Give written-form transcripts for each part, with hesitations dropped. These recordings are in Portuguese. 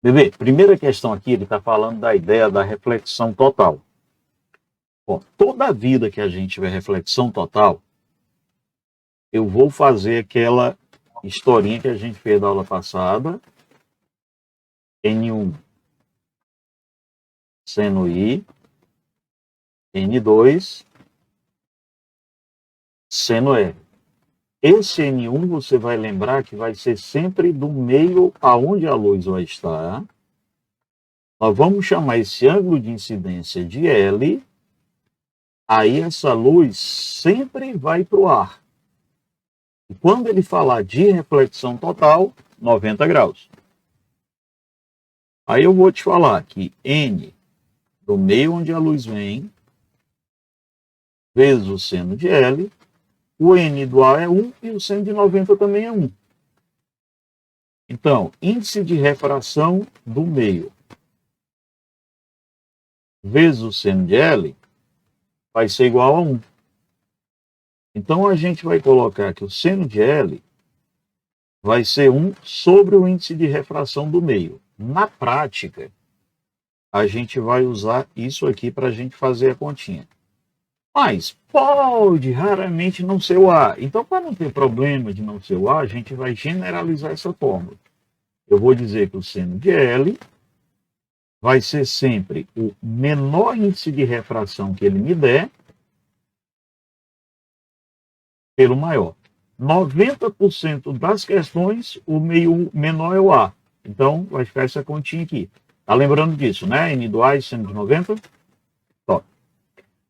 Bebê, primeira questão aqui, ele está falando da ideia da reflexão total. Bom, toda vida que a gente tiver reflexão total, eu vou fazer aquela historinha que a gente fez na aula passada, N1 seno I, N2 seno R. Esse N1 você vai lembrar que vai ser sempre do meio aonde a luz vai estar. Nós vamos chamar esse ângulo de incidência de L. Aí essa luz sempre vai para o ar. E quando ele falar de reflexão total, 90 graus. Aí eu vou te falar que N, do meio onde a luz vem, vezes o seno de L, o N do A é 1 e o seno de 90 também é 1. Então, índice de refração do meio vezes o seno de L vai ser igual a 1. Então, a gente vai colocar que o seno de L vai ser 1 sobre o índice de refração do meio. Na prática, a gente vai usar isso aqui para a gente fazer a continha. Mas pode raramente não ser o A. Então, para não ter problema de não ser o A, a gente vai generalizar essa fórmula. Eu vou dizer que o seno de L vai ser sempre o menor índice de refração que ele me der pelo maior. 90% das questões, o meio menor é o A. Então, vai ficar essa continha aqui. Tá lembrando disso, né? N do A e seno de 90. Top.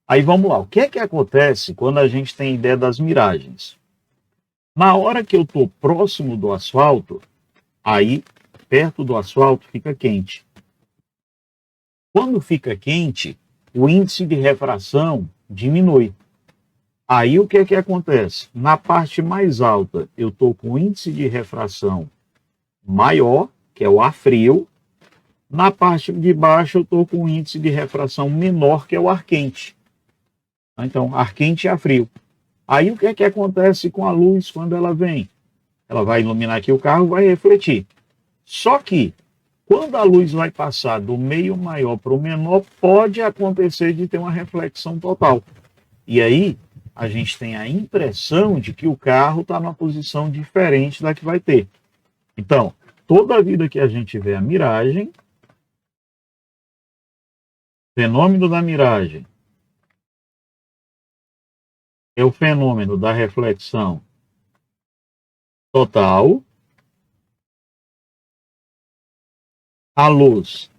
Aí vamos lá. O que é que acontece quando a gente tem ideia das miragens? Na hora que eu estou próximo do asfalto, aí, perto do asfalto, fica quente. Quando fica quente, o índice de refração diminui. Aí o que é que acontece? Na parte mais alta, eu estou com o índice de refração maior, que é o ar frio. Na parte de baixo, eu estou com o índice de refração menor, que é o ar quente. Então, ar quente e ar frio. Aí o que é que acontece com a luz quando ela vem? Ela vai iluminar aqui o carro, vai refletir. Só que, quando a luz vai passar do meio maior para o menor, pode acontecer de ter uma reflexão total. E aí, a gente tem a impressão de que o carro está numa posição diferente da que vai ter. Então, toda vida que a gente vê a miragem, fenômeno da miragem é o fenômeno da reflexão total. A luz,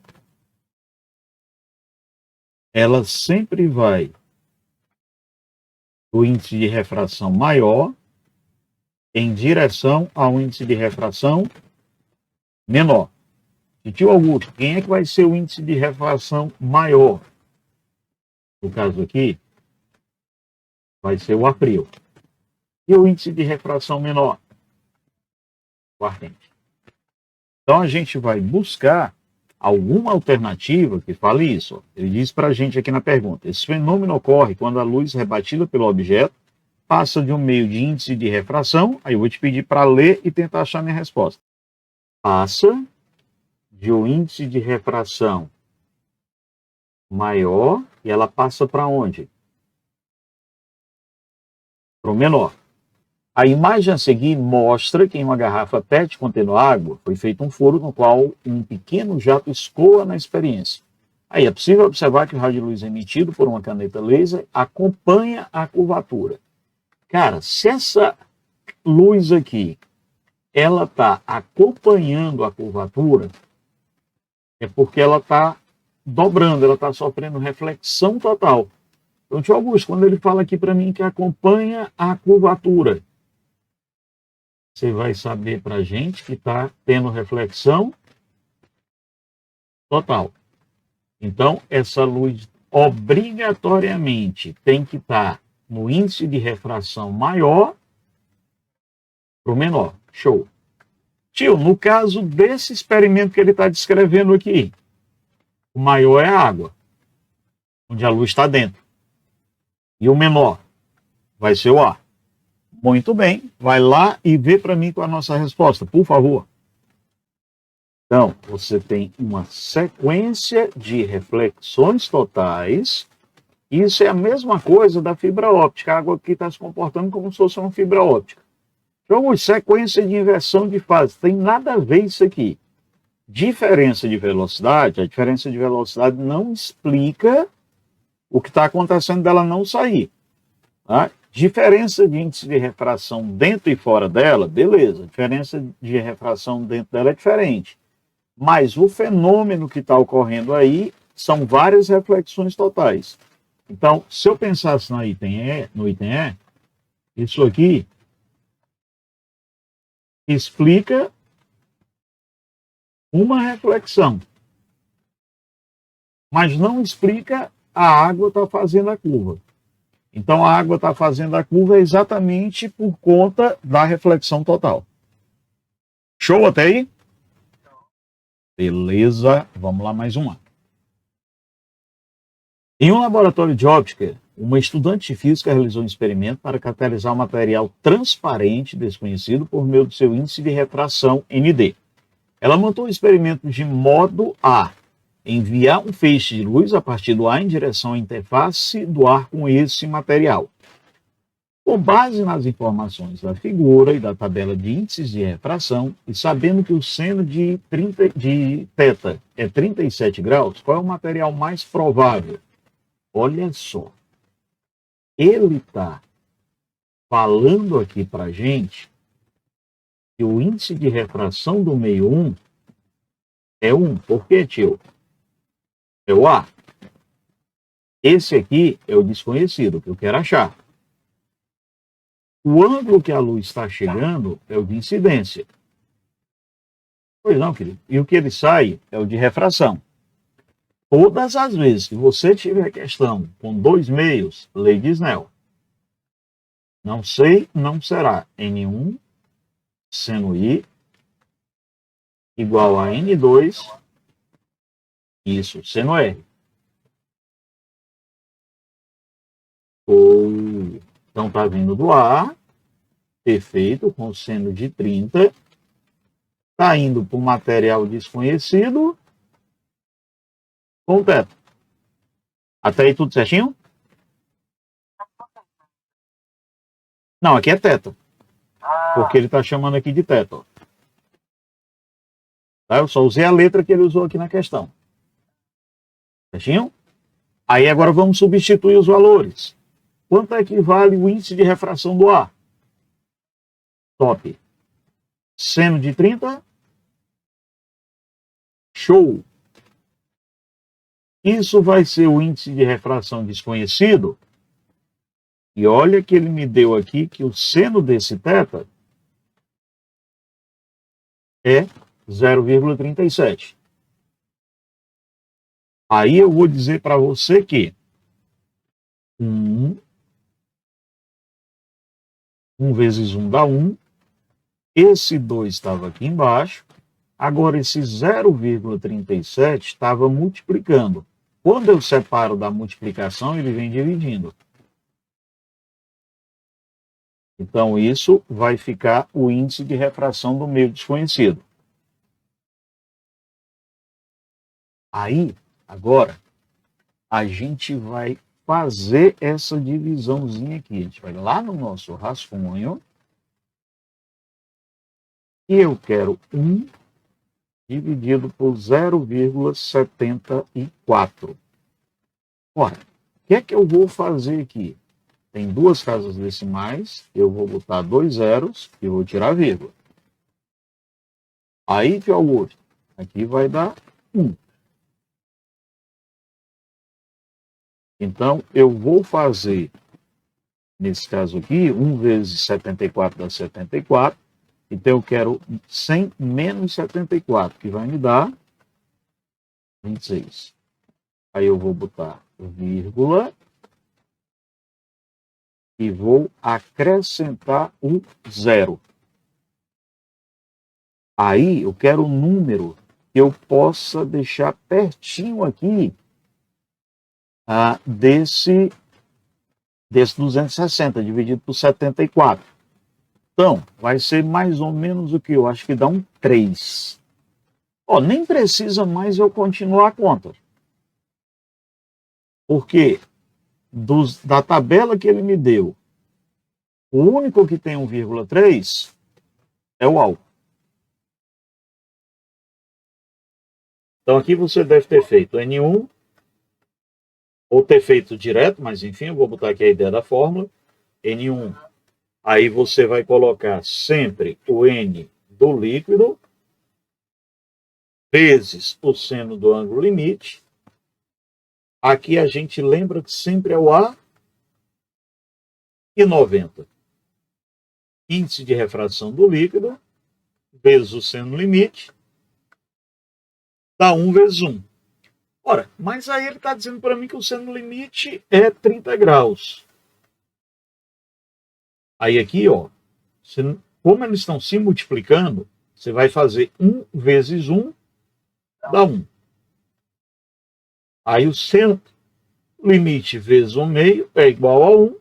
ela sempre vai do índice de refração maior em direção ao índice de refração menor. E tio Augusto, quem é que vai ser o índice de refração maior? No caso aqui, vai ser o ar frio. E o índice de refração menor? O ar quente. Então, a gente vai buscar alguma alternativa que fale isso. Ele diz para a gente aqui na pergunta: esse fenômeno ocorre quando a luz rebatida pelo objeto passa de um meio de índice de refração. Aí eu vou te pedir para ler e tentar achar minha resposta. Passa de um índice de refração maior e ela passa para onde? Para o menor. A imagem a seguir mostra que em uma garrafa PET contendo água foi feito um furo no qual um pequeno jato escoa na experiência. Aí é possível observar que o raio de luz emitido por uma caneta laser acompanha a curvatura. Cara, se essa luz aqui ela está acompanhando a curvatura, é porque ela está dobrando, ela está sofrendo reflexão total. Então, tio Augusto, quando ele fala aqui para mim que acompanha a curvatura, você vai saber para a gente que está tendo reflexão total. Então, essa luz obrigatoriamente tem que estar no índice de refração maior para o menor. Show. Tio, no caso desse experimento que ele está descrevendo aqui, o maior é a água, onde a luz está dentro. E o menor vai ser o ar. Muito bem, vai lá e vê para mim com a nossa resposta, por favor. Então, você tem uma sequência de reflexões totais. Isso é a mesma coisa da fibra óptica. A água aqui está se comportando como se fosse uma fibra óptica. Então, sequência de inversão de fase. Tem nada a ver isso aqui. Diferença de velocidade, a diferença de velocidade não explica o que está acontecendo dela não sair. Tá? Diferença de índice de refração dentro e fora dela, beleza. A diferença de refração dentro dela é diferente. Mas o fenômeno que está ocorrendo aí são várias reflexões totais. Então, se eu pensasse no item E, isso aqui explica uma reflexão, mas não explica a água está fazendo a curva. Então, a água está fazendo a curva exatamente por conta da reflexão total. Show até aí? Beleza, vamos lá mais uma. Em um laboratório de óptica, uma estudante de física realizou um experimento para caracterizar um material transparente desconhecido por meio do seu índice de refração ND. Ela montou o experimento de modo a enviar um feixe de luz a partir do ar em direção à interface do ar com esse material. Com base nas informações da figura e da tabela de índices de refração, e sabendo que o seno de θ é 37 graus, qual é o material mais provável? Olha só, ele está falando aqui para a gente que o índice de refração do meio 1 é 1. Por quê, tio? É o A. Esse aqui é o desconhecido, que eu quero achar. O ângulo que a luz está chegando é o de incidência. Pois não, querido. E o que ele sai é o de refração. Todas as vezes que você tiver questão com dois meios, lei de Snell. Não sei, não será. N1 seno I igual a N2, isso, seno R. Então está vindo do A, perfeito, com seno de 30. Está indo para o material desconhecido com θ. Até aí tudo certinho? Não, aqui é θ. Porque ele está chamando aqui de θ. Tá? Eu só usei a letra que ele usou aqui na questão. Certinho? Aí agora vamos substituir os valores. Quanto é que vale o índice de refração do ar? Top. Seno de 30. Show. Isso vai ser o índice de refração desconhecido. E olha que ele me deu aqui que o seno desse θ é 0,37. Aí eu vou dizer para você que 1 vezes 1 dá 1. Esse 2 estava aqui embaixo. Agora esse 0,37 estava multiplicando. Quando eu separo da multiplicação, ele vem dividindo. Então isso vai ficar o índice de refração do meio desconhecido. Aí, agora, a gente vai fazer essa divisãozinha aqui. A gente vai lá no nosso rascunho. E eu quero 1 dividido por 0,74. Ora, o que é que eu vou fazer aqui? Tem duas casas decimais, eu vou botar 2 zeros e vou tirar a vírgula. Aí, tio Augusto, aqui vai dar 1. Então, eu vou fazer, nesse caso aqui, 1 vezes 74 dá 74. Então, eu quero 100 menos 74, que vai me dar 26. Aí eu vou botar vírgula e vou acrescentar um zero. Aí eu quero um número que eu possa deixar pertinho aqui desse 260, dividido por 74. Então, vai ser mais ou menos o que eu acho que dá um 3. Ó, nem precisa mais eu continuar a conta. Porque da tabela que ele me deu, o único que tem 1,3 é o álcool. Então aqui você deve ter feito N1, ou ter feito direto, mas enfim, eu vou botar aqui a ideia da fórmula. N1, aí você vai colocar sempre o N do líquido, vezes o seno do ângulo limite. Aqui a gente lembra que sempre é o A e 90. Índice de refração do líquido, vezes o seno limite, dá 1 vezes 1. Ora, mas aí ele está dizendo para mim que o seno limite é 30 graus. Aí aqui, ó, como eles estão se multiplicando, você vai fazer 1 vezes 1, dá 1. Aí o seno limite vezes 1 meio é igual a 1.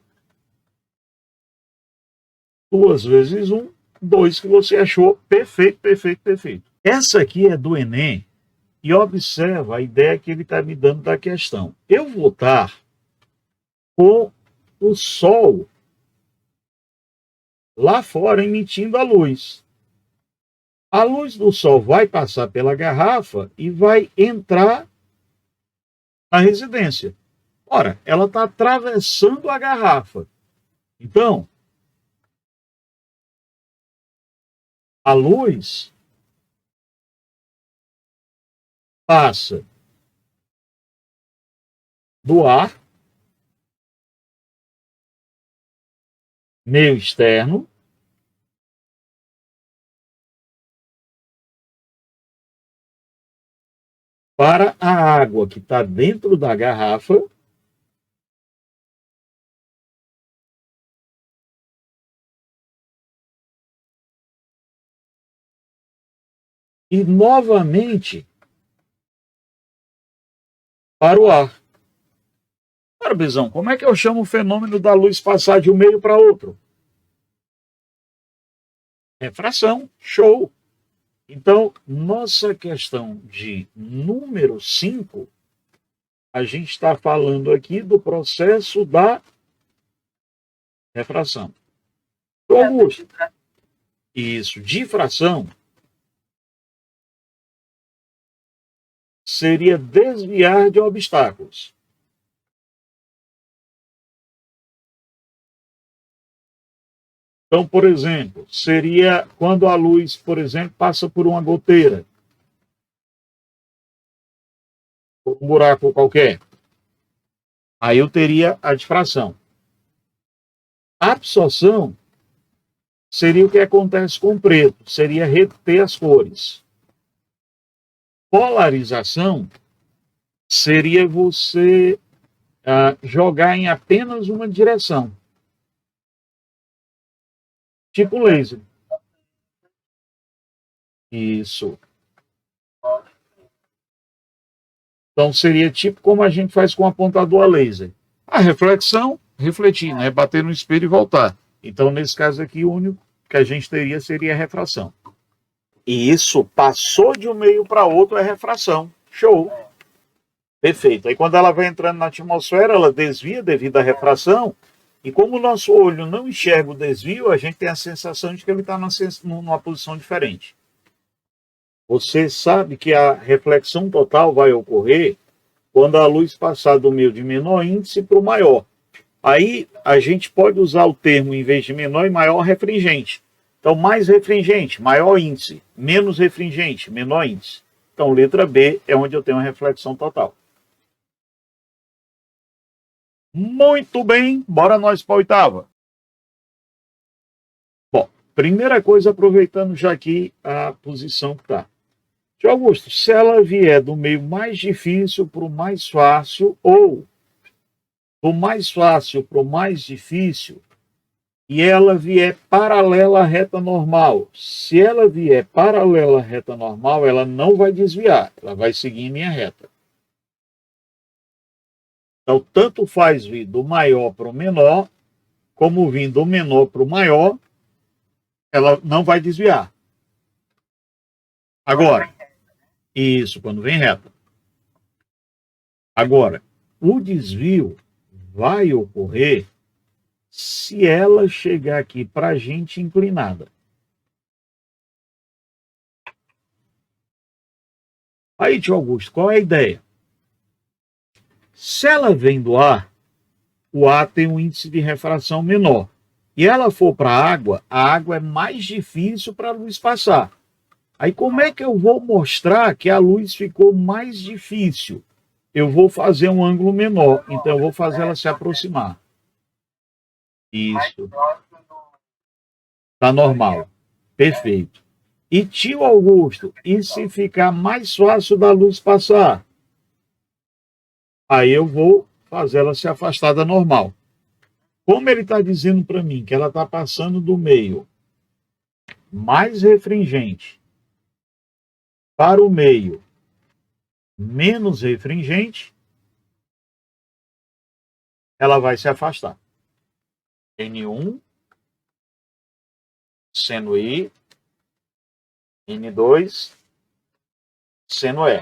2 vezes 1, 2 que você achou. Perfeito, perfeito, perfeito. Essa aqui é do Enem. E observa a ideia que ele está me dando da questão. Eu vou estar com o Sol lá fora emitindo a luz. A luz do Sol vai passar pela garrafa e vai entrar na residência. Ora, ela está atravessando a garrafa. Então, a luz passa do ar, meio externo, para a água que está dentro da garrafa, e novamente para o ar. Ora, Bizão, como é que eu chamo o fenômeno da luz passar de um meio para outro? Refração. Show! Então, nossa questão de número 5, a gente está falando aqui do processo da refração. Augusto, isso, difração seria desviar de obstáculos. Então, por exemplo, seria quando a luz, por exemplo, passa por uma goteira, por um buraco qualquer. Aí eu teria a difração. A absorção seria o que acontece com o preto, seria reter as cores. Polarização seria você jogar em apenas uma direção. Tipo laser. Isso. Então seria tipo como a gente faz com o apontador a laser. A reflexão, refletir, né? Bater no espelho e voltar. Então, nesse caso aqui, o único que a gente teria seria a refração. E isso passou de um meio para outro é refração. Show. Perfeito. Aí quando ela vai entrando na atmosfera, ela desvia devido à refração. E como o nosso olho não enxerga o desvio, a gente tem a sensação de que ele está numa posição diferente. Você sabe que a reflexão total vai ocorrer quando a luz passar do meio de menor índice para o maior. Aí a gente pode usar o termo, em vez de menor e maior, refringente. Então, mais refringente, maior índice. Menos refringente, menor índice. Então, letra B é onde eu tenho a reflexão total. Muito bem, bora nós para a oitava. Bom, primeira coisa, aproveitando já aqui a posição que está. Tio Augusto, se ela vier do meio mais difícil para o mais fácil, ou do mais fácil para o mais difícil, e ela vier paralela à reta normal. Se ela vier paralela à reta normal, ela não vai desviar, ela vai seguir em linha reta. Então, tanto faz vir do maior para o menor, como vir do menor para o maior, ela não vai desviar. Agora, Isso, quando vem reta. Agora, o desvio vai ocorrer se ela chegar aqui para a gente inclinada. Aí, tio Augusto, qual é a ideia? Se ela vem do ar, o ar tem um índice de refração menor. E ela for para a água é mais difícil para a luz passar. Aí como é que eu vou mostrar que a luz ficou mais difícil? Eu vou fazer um ângulo menor, então eu vou fazer ela se aproximar. Isso. Tá normal. Perfeito. E tio Augusto, e se ficar mais fácil da luz passar? Aí eu vou fazer ela se afastar da normal. Como ele está dizendo para mim que ela está passando do meio mais refringente para o meio menos refringente, ela vai se afastar. N1, seno I, N2, seno E.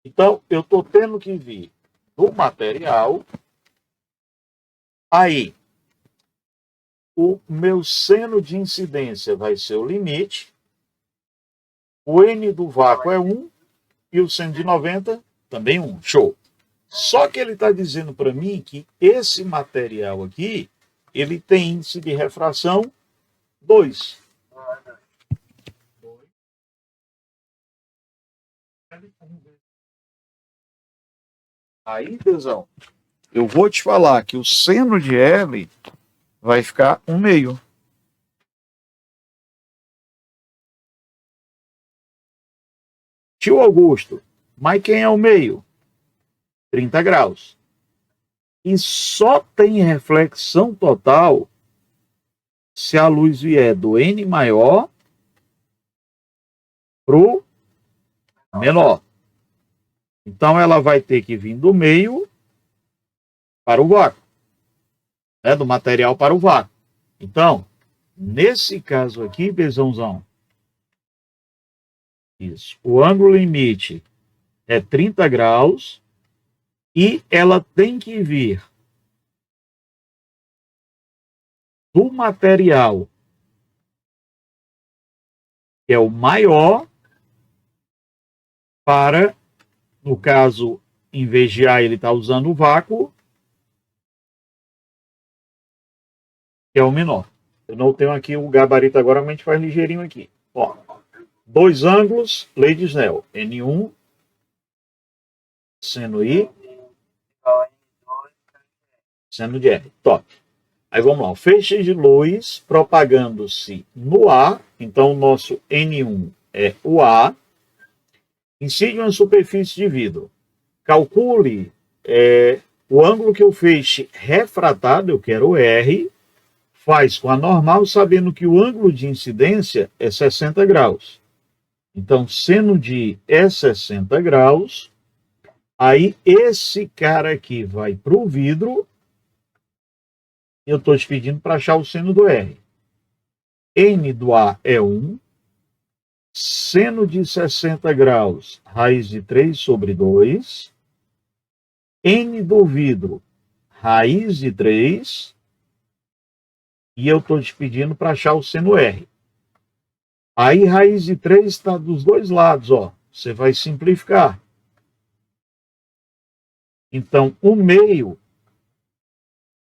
Então, eu estou tendo que vir do material. Aí, o meu seno de incidência vai ser o limite. O N do vácuo é 1 e o seno de 90 também 1. Show! Só que ele está dizendo para mim que esse material aqui, ele tem índice de refração 2. Aí, tesão, eu vou te falar que o seno de L vai ficar 1/2. Tio Augusto, mas quem é o meio? 30 graus. E só tem reflexão total se a luz vier do N maior para o menor. Então ela vai ter que vir do meio para o vácuo, né? Do material para o vácuo. Então, nesse caso aqui, Bezãozão, isso, o ângulo limite é 30 graus e ela tem que vir do material que é o maior para, no caso, em vez de A, ele está usando o vácuo, que é o menor. Eu não tenho aqui o gabarito agora, mas a gente faz ligeirinho aqui. Ó, dois ângulos, lei de Snell. N1, seno I, seno de R. Top. Aí vamos lá, o feixe de luz propagando-se no A, então o nosso N1 é o A, incide uma superfície de vidro. Calcule o ângulo que o feixe refratado, eu quero o R, faz com a normal, sabendo que o ângulo de incidência é 60 graus. Então, seno de é 60 graus, aí esse cara aqui vai para o vidro. Eu estou te pedindo para achar o seno do R. N do A é 1. Seno de 60 graus, raiz de 3 sobre 2. N do vidro, raiz de 3. E eu estou te pedindo para achar o seno R. Aí, raiz de 3 está dos dois lados, ó. Você vai simplificar. Então, o meio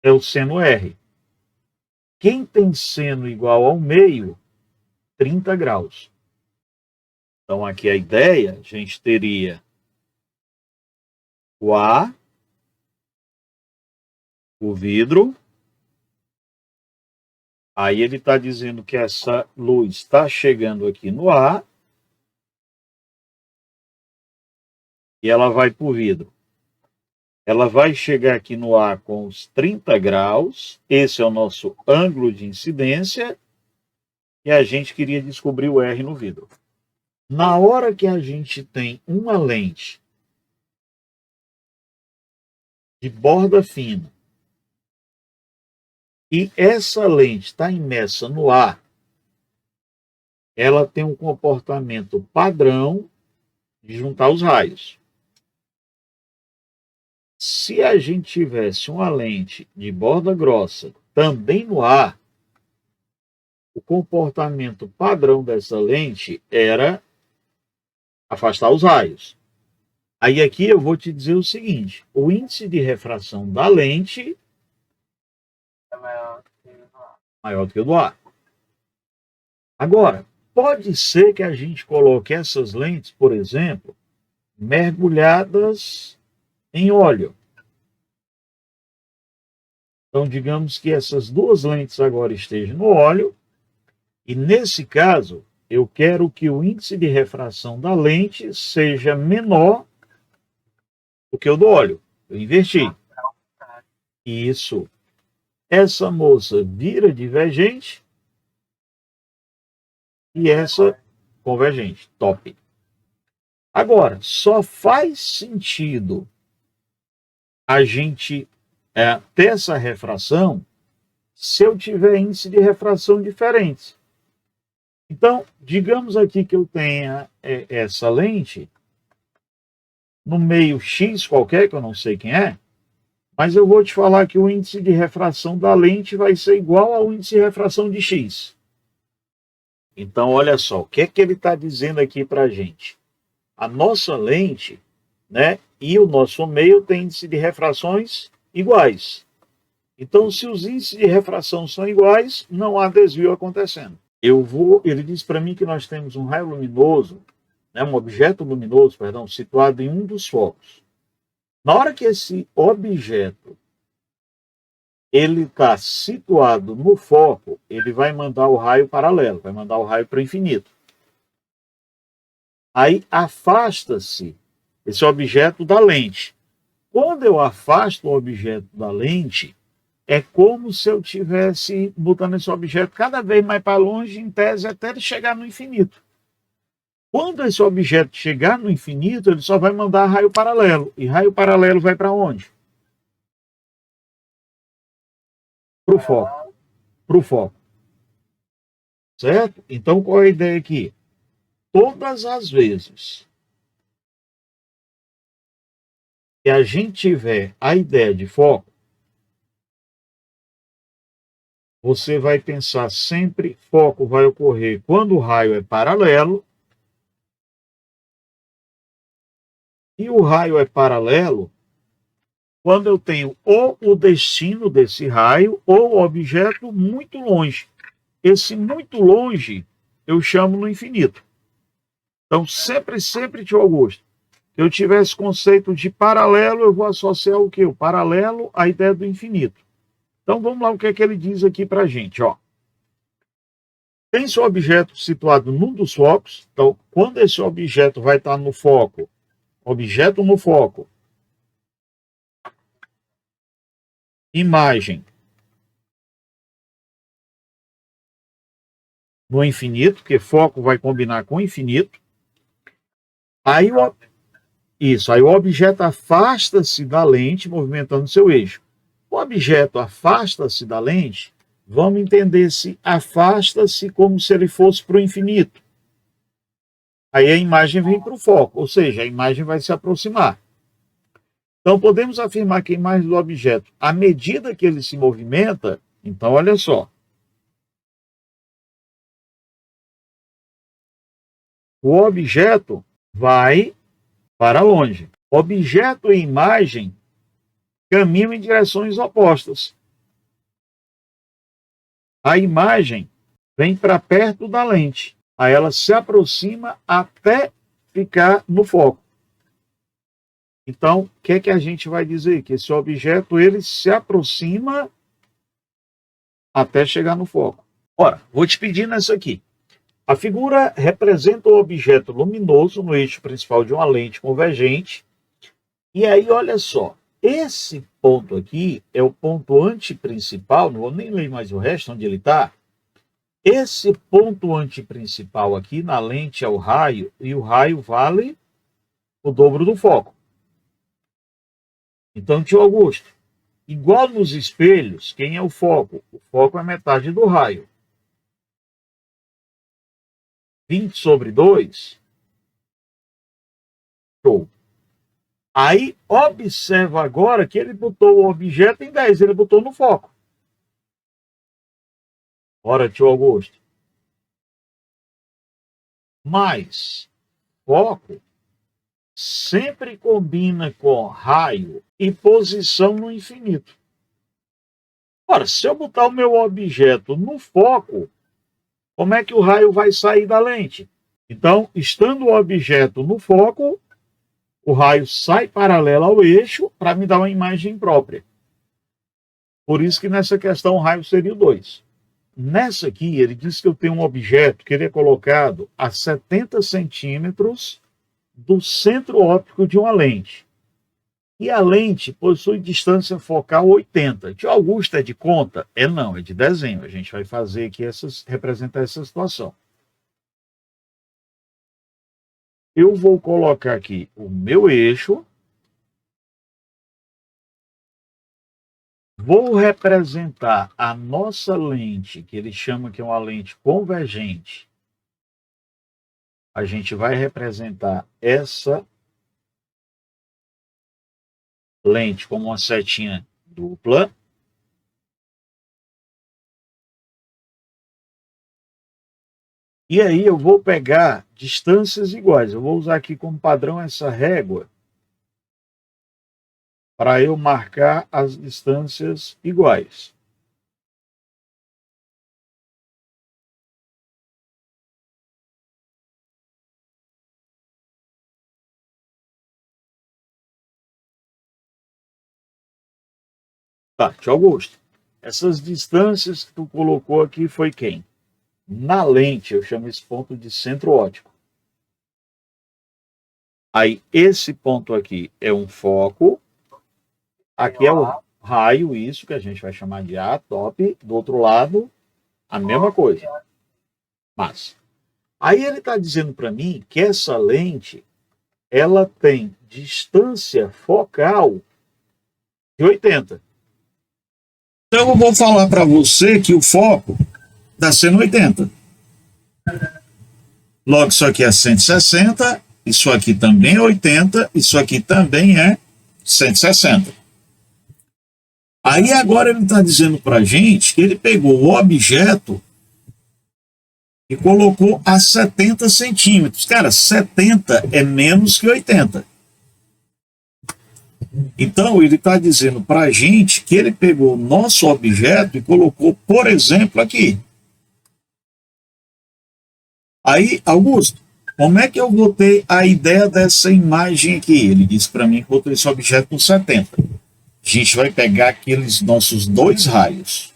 é o seno R. Quem tem seno igual ao meio? 30 graus. Então, aqui a ideia, a gente teria o A, o vidro. Aí ele está dizendo que essa luz está chegando aqui no A e ela vai para o vidro. Ela vai chegar aqui no A com os 30 graus. Esse é o nosso ângulo de incidência. E a gente queria descobrir o R no vidro. Na hora que a gente tem uma lente de borda fina e essa lente está imersa no ar, ela tem um comportamento padrão de juntar os raios. Se a gente tivesse uma lente de borda grossa também no ar, o comportamento padrão dessa lente era afastar os raios. Aí aqui eu vou te dizer o seguinte, o índice de refração da lente é maior do que o do ar. Agora, pode ser que a gente coloque essas lentes, por exemplo, mergulhadas em óleo. Então, digamos que essas duas lentes agora estejam no óleo, e nesse caso, eu quero que o índice de refração da lente seja menor do que o do óleo. Eu inverti. Isso. Essa moça vira divergente e essa convergente. Top. Agora, só faz sentido a gente ter essa refração se eu tiver índice de refração diferentes. Então, digamos aqui que eu tenha essa lente no meio X qualquer, que eu não sei quem é, mas eu vou te falar que o índice de refração da lente vai ser igual ao índice de refração de X. Então, olha só, o que é que ele está dizendo aqui para a gente? A nossa lente, né, e o nosso meio tem índice de refrações iguais. Então, se os índices de refração são iguais, não há desvio acontecendo. Ele diz para mim que nós temos um raio luminoso, né, um objeto luminoso, perdão, situado em um dos focos. Na hora que esse objeto ele está situado no foco, ele vai mandar o raio paralelo, vai mandar o raio para o infinito. Aí afasta-se esse objeto da lente. Quando eu afasto o objeto da lente, é como se eu estivesse botando esse objeto cada vez mais para longe, em tese, até ele chegar no infinito. Quando esse objeto chegar no infinito, ele só vai mandar raio paralelo. E raio paralelo vai para onde? Para o foco. Para o foco. Certo? Então, qual é a ideia aqui? Todas as vezes que a gente tiver a ideia de foco, você vai pensar sempre, foco vai ocorrer quando o raio é paralelo, e o raio é paralelo quando eu tenho ou o destino desse raio ou o objeto muito longe. Esse muito longe eu chamo no infinito. Então, sempre, tio Augusto, que eu tiver esse conceito de paralelo, eu vou associar o quê? O paralelo à ideia do infinito. Então, vamos lá, o que é que ele diz aqui para a gente, ó. Tem seu objeto situado num dos focos. Então, quando esse objeto vai estar no foco, objeto no foco, imagem no infinito, porque foco vai combinar com infinito. Aí o objeto afasta-se da lente, movimentando seu eixo. O objeto afasta-se da lente, vamos entender se afasta-se como se ele fosse para o infinito. Aí a imagem vem para o foco, ou seja, a imagem vai se aproximar. Então, podemos afirmar que a imagem do objeto, à medida que ele se movimenta, então, olha só. O objeto vai para longe. Objeto e imagem caminham em direções opostas. A imagem vem para perto da lente. Aí ela se aproxima até ficar no foco. Então, o que é que a gente vai dizer? Que esse objeto ele se aproxima até chegar no foco. Ora, vou te pedir nessa aqui. A figura representa um objeto luminoso no eixo principal de uma lente convergente. E aí, olha só, esse ponto aqui é o ponto antiprincipal, não vou nem ler mais o resto, onde ele está. Esse ponto antiprincipal aqui na lente é o raio, e o raio vale o dobro do foco. Então, tio Augusto, igual nos espelhos, quem é o foco? O foco é metade do raio. 20/2 Show. Aí, observa agora que ele botou o objeto em 10, ele botou no foco. Ora, tio Augusto. Mas, foco sempre combina com raio e posição no infinito. Ora, se eu botar o meu objeto no foco, como é que o raio vai sair da lente? Então, estando o objeto no foco, o raio sai paralelo ao eixo para me dar uma imagem própria. Por isso que nessa questão o raio seria o 2. Nessa aqui, ele diz que eu tenho um objeto que ele é colocado a 70 centímetros do centro óptico de uma lente. E a lente possui distância focal 80. Tio Augusto é de conta? É não, é de desenho. A gente vai fazer aqui representar essa situação. Eu vou colocar aqui o meu eixo. Vou representar a nossa lente, que ele chama que é uma lente convergente. A gente vai representar essa lente como uma setinha dupla. E aí eu vou pegar distâncias iguais. Eu vou usar aqui como padrão essa régua para eu marcar as distâncias iguais. Tá, tio Augusto. Essas distâncias que tu colocou aqui foi quem? Na lente, eu chamo esse ponto de centro óptico. Aí, esse ponto aqui é um foco. Aqui é o raio, isso que a gente vai chamar de A, top. Do outro lado, a mesma coisa. Mas, aí ele está dizendo para mim que essa lente, ela tem distância focal de 80. Então, eu vou falar para você que o foco está sendo 80. Logo, isso aqui é 160, isso aqui também é 80, isso aqui também é 160. Aí agora ele está dizendo para a gente que ele pegou o objeto e colocou a 70 centímetros. Cara, 70 é menos que 80. Então ele está dizendo para a gente que ele pegou o nosso objeto e colocou, por exemplo, aqui. Aí, Augusto, como é que eu vou ter a ideia dessa imagem aqui? Ele disse para mim que botou esse objeto com 70. A gente vai pegar aqueles nossos dois raios.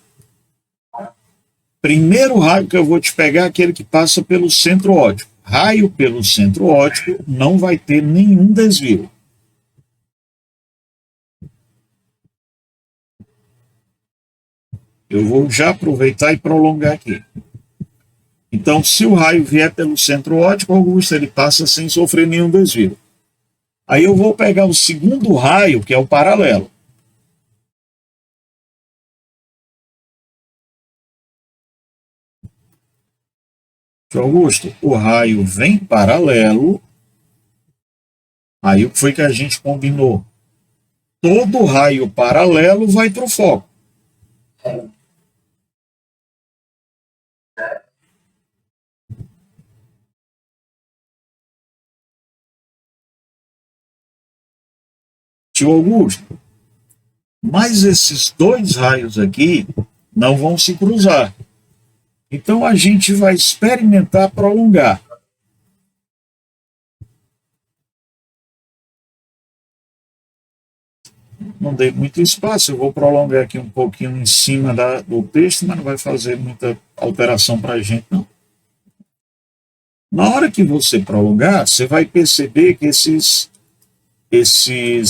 Primeiro raio que eu vou te pegar é aquele que passa pelo centro óptico. Raio pelo centro óptico não vai ter nenhum desvio. Eu vou já aproveitar e prolongar aqui. Então, se o raio vier pelo centro óptico, Augusto, ele passa sem sofrer nenhum desvio. Aí eu vou pegar o segundo raio, que é o paralelo. Augusto, o raio vem paralelo. Aí o que foi que a gente combinou? Todo raio paralelo vai para o foco. Tio Augusto, mas esses dois raios aqui não vão se cruzar. Então a gente vai experimentar prolongar. Não dei muito espaço, eu vou prolongar aqui um pouquinho em cima do texto, mas não vai fazer muita alteração para a gente, não. Na hora que você prolongar, você vai perceber que esses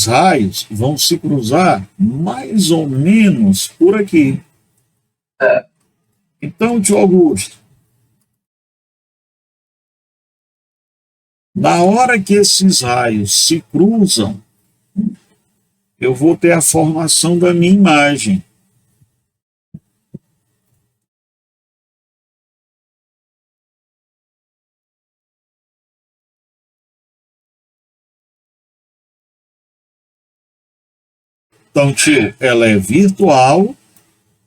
raios vão se cruzar mais ou menos por aqui. Então, tio Augusto, na hora que esses raios se cruzam, eu vou ter a formação da minha imagem. Então, tio, ela é virtual,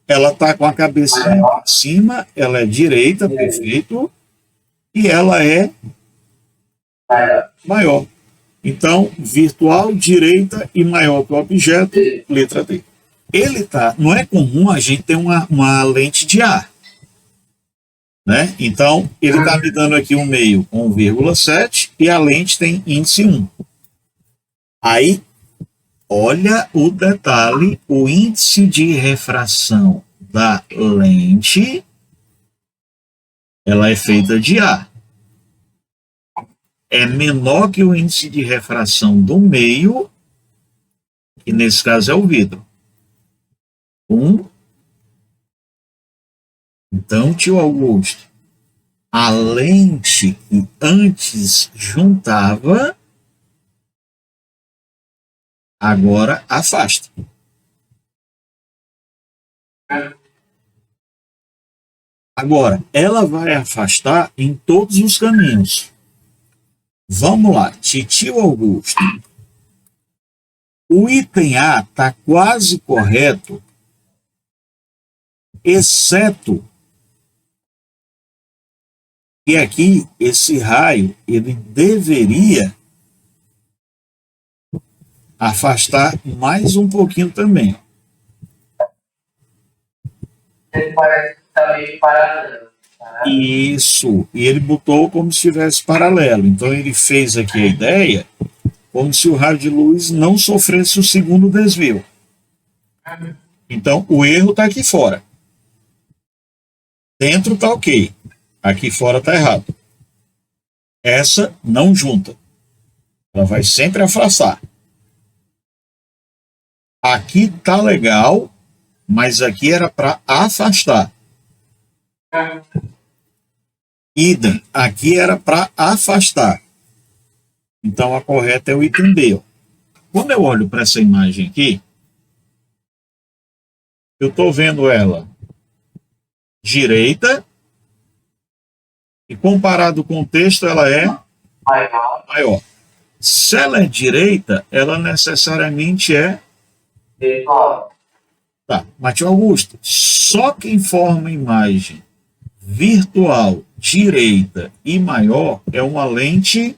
ela está com a cabecinha em cima, ela é direita, perfeito, e ela é maior. Então, virtual, direita e maior que o objeto, letra D. Ele tá, não é comum a gente ter uma lente de ar, né? Então, ele está me dando aqui um meio com 1,7 e a lente tem índice 1. Aí, olha o detalhe, o índice de refração da lente, ela é feita de ar. É menor que o índice de refração do meio, que nesse caso é o vidro. 1. Então, tio Augusto, a lente que antes juntava, agora afasta. Agora, ela vai afastar em todos os caminhos. Vamos lá, tio Augusto. O item A está quase correto, exceto que aqui esse raio ele deveria afastar mais um pouquinho também. Ele parece que está meio paralelo. Isso, e ele botou como se estivesse paralelo. Então ele fez aqui a ideia como se o raio de luz não sofresse o segundo desvio. Então o erro está aqui fora. Dentro está ok, aqui fora está errado. Essa não junta, ela vai sempre afastar. Aqui está legal, mas aqui era para afastar. Idem, aqui era para afastar. Então a correta é o item B. Quando eu olho para essa imagem aqui, eu estou vendo ela direita e comparado com o texto ela é maior. Se ela é direita, ela necessariamente é Virtual. Tá, mas tio Augusto, só quem forma imagem virtual direita e maior é uma lente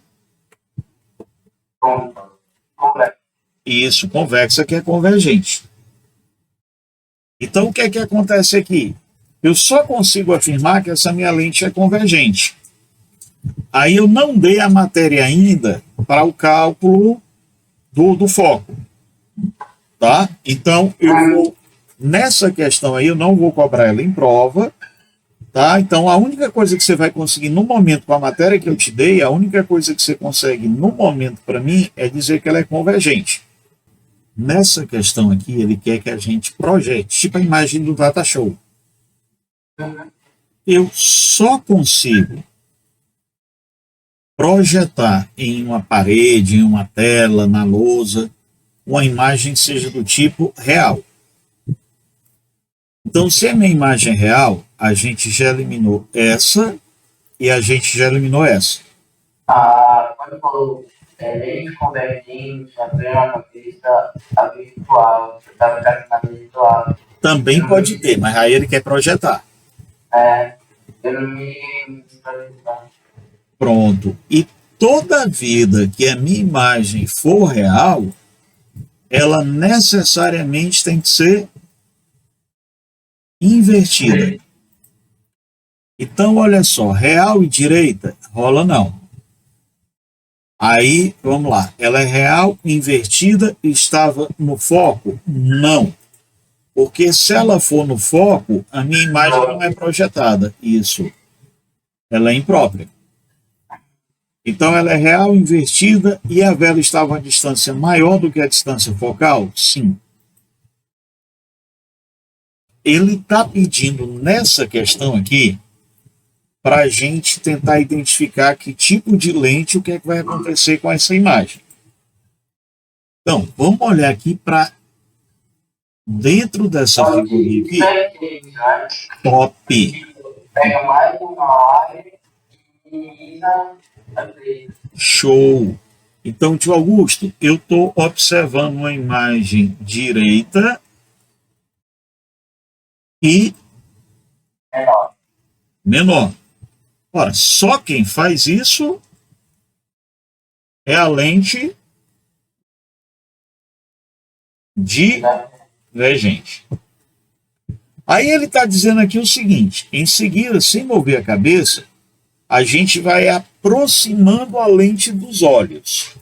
Convexa. isso, convexa, que é convergente. Então o que é que acontece aqui? Eu só consigo afirmar que essa minha lente é convergente. Aí eu não dei a matéria ainda para o cálculo do foco. Tá? Então eu vou, nessa questão aí, eu não vou cobrar ela em prova. Tá? Então, a única coisa que você vai conseguir no momento com a matéria que eu te dei, a única coisa que você consegue no momento para mim é dizer que ela é convergente. Nessa questão aqui, ele quer que a gente projete, tipo a imagem do data show. Eu só consigo projetar em uma parede, em uma tela, na lousa, uma imagem que seja do tipo real. Então, se a minha imagem é real, a gente já eliminou essa e a gente já eliminou essa. Quando falou lente convergente, a cabeça, a virtual, você estava na virtual. Também pode ter, mas aí ele quer projetar. Eu não me Pronto. E toda vida que a minha imagem for real, ela necessariamente tem que ser invertida. Então, olha só, real e direita, rola não. Aí, vamos lá, ela é real, invertida, estava no foco? Não. Porque se ela for no foco, a minha imagem não é projetada. Isso. Ela é imprópria. Então, ela é real, invertida, e a vela estava a distância maior do que a distância focal? Sim. Ele está pedindo nessa questão aqui para a gente tentar identificar que tipo de lente, o que é que vai acontecer com essa imagem. Então, vamos olhar aqui para dentro dessa figurinha aqui. Top. Pega mais uma área e Show. Então, tio Augusto, eu estou observando uma imagem direita e menor. menor. Ora, só quem faz isso é a lente divergente. Aí ele está dizendo aqui o seguinte: em seguida, sem mover a cabeça, a gente vai aproximando a lente dos olhos.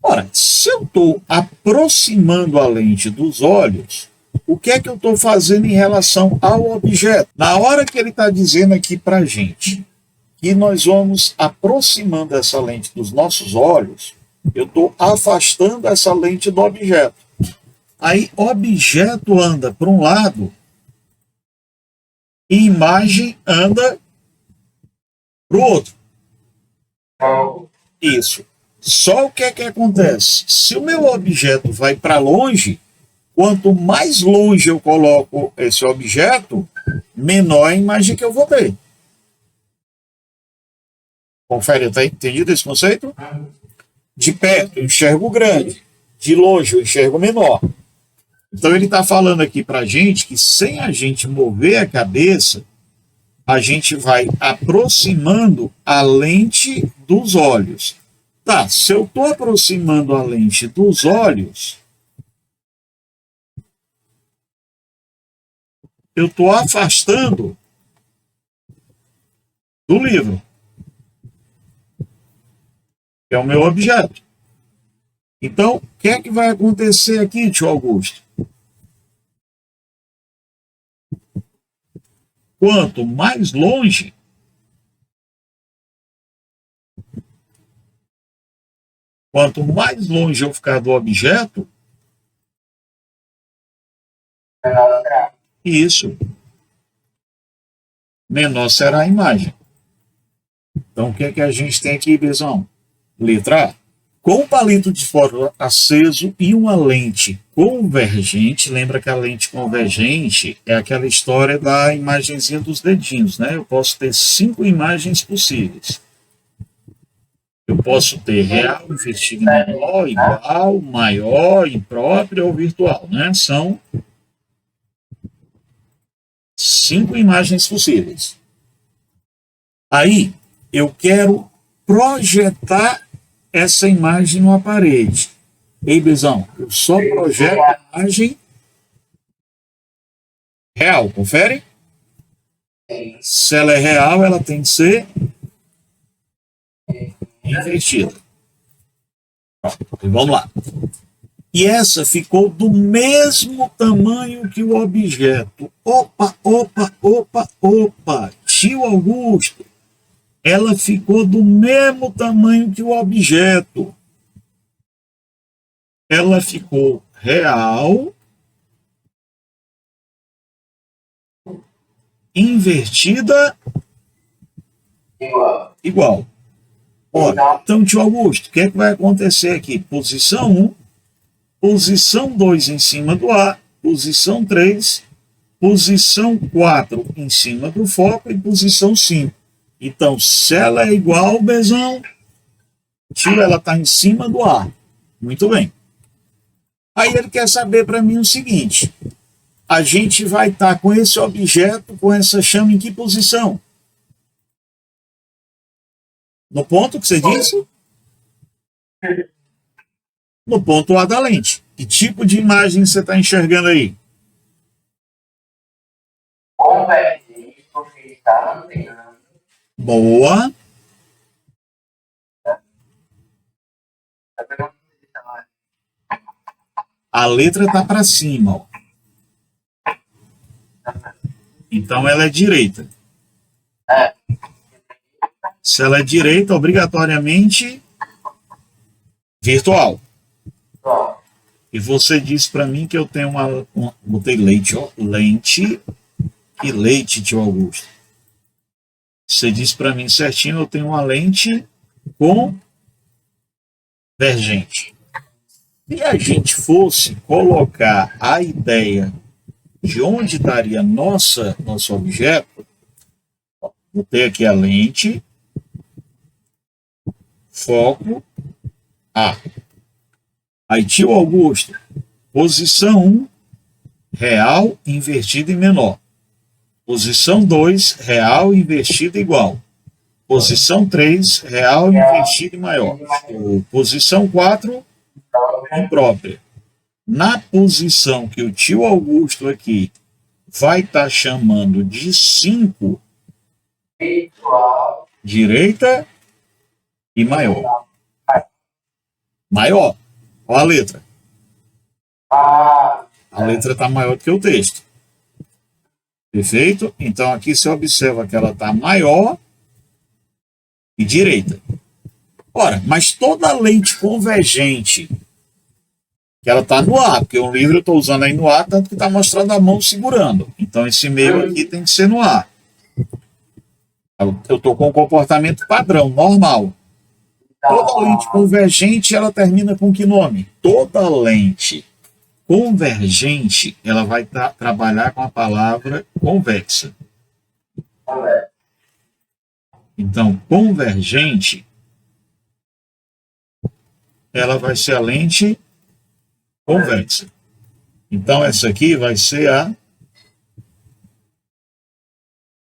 Ora, se eu estou aproximando a lente dos olhos, o que é que eu estou fazendo em relação ao objeto? Na hora que ele está dizendo aqui para a gente que nós vamos aproximando essa lente dos nossos olhos, eu estou afastando essa lente do objeto. Aí, objeto anda para um lado e imagem anda para o outro. Isso. Só o que é que acontece? Se o meu objeto vai para longe, quanto mais longe eu coloco esse objeto, menor a imagem que eu vou ter. Confere, tá entendido esse conceito? De perto eu enxergo grande, de longe eu enxergo menor. Então ele está falando aqui para a gente que sem a gente mover a cabeça, a gente vai aproximando a lente dos olhos. Tá, se eu estou aproximando a lente dos olhos, eu estou afastando do livro, que é o meu objeto. Então, o que é que vai acontecer aqui, tio Augusto? Quanto mais longe, eu ficar do objeto, isso, menor será a imagem. Então, o que é que a gente tem aqui, Bezão? Letra A. Com o palito de fósforo aceso e uma lente convergente, lembra que a lente convergente é aquela história da imagenzinha dos dedinhos, né? Eu posso ter 5 imagens possíveis. Eu posso ter real, invertido, menor, igual, maior, imprópria ou virtual, né? São 5 imagens possíveis. Aí, eu quero projetar essa imagem numa parede. Ei, Bezão, eu só projeto a imagem real, confere? Se ela é real, ela tem que ser invertida. Vamos lá. E essa ficou do mesmo tamanho que o objeto. Opa, tio Augusto, ela ficou do mesmo tamanho que o objeto. Ela ficou real, invertida, igual. Ora, então, tio Augusto, o que é que vai acontecer aqui? Posição 1, posição 2 em cima do A, posição 3, posição 4 em cima do foco e posição 5. Então, se ela é igual, Bezão, tio, ela está em cima do A. Muito bem. Aí ele quer saber para mim o seguinte: a gente vai estar com esse objeto, com essa chama, em que posição? No ponto que você disse? No ponto A da lente. Que tipo de imagem você está enxergando aí? Convergente, porque está mantendo. Boa. A letra está para cima, ó. Então ela é direita. Se ela é direita, obrigatoriamente virtual. E você disse para mim que eu tenho uma botei leite, ó, lente e leite, tio Augusto. Você disse para mim certinho, eu tenho uma lente convergente. Se a gente fosse colocar a ideia de onde estaria nosso objeto, botei aqui a lente, foco, A. Aí, tio Augusto, posição 1, real invertido e menor. Posição 2, real invertido igual. Posição 3, real invertido e maior. Posição 4, imprópria. Na posição que o tio Augusto aqui vai estar chamando de 5, direita e maior. Maior. Olha a letra. A letra está maior do que o texto. Perfeito? Então aqui você observa que ela está maior e direita. Ora, mas toda lente convergente, que ela está no A, porque o livro eu estou usando aí no A, tanto que está mostrando a mão segurando. Então esse meio aqui tem que ser no A. Eu estou com o comportamento padrão, normal. Toda lente convergente, ela termina com que nome? Toda lente convergente, ela vai trabalhar com a palavra convexa. Então, convergente, ela vai ser a lente convexa. Então, essa aqui vai ser a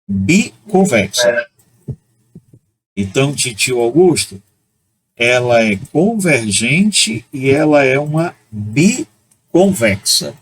biconvexa. Então, tio Augusto, ela é convergente e ela é uma biconvexa.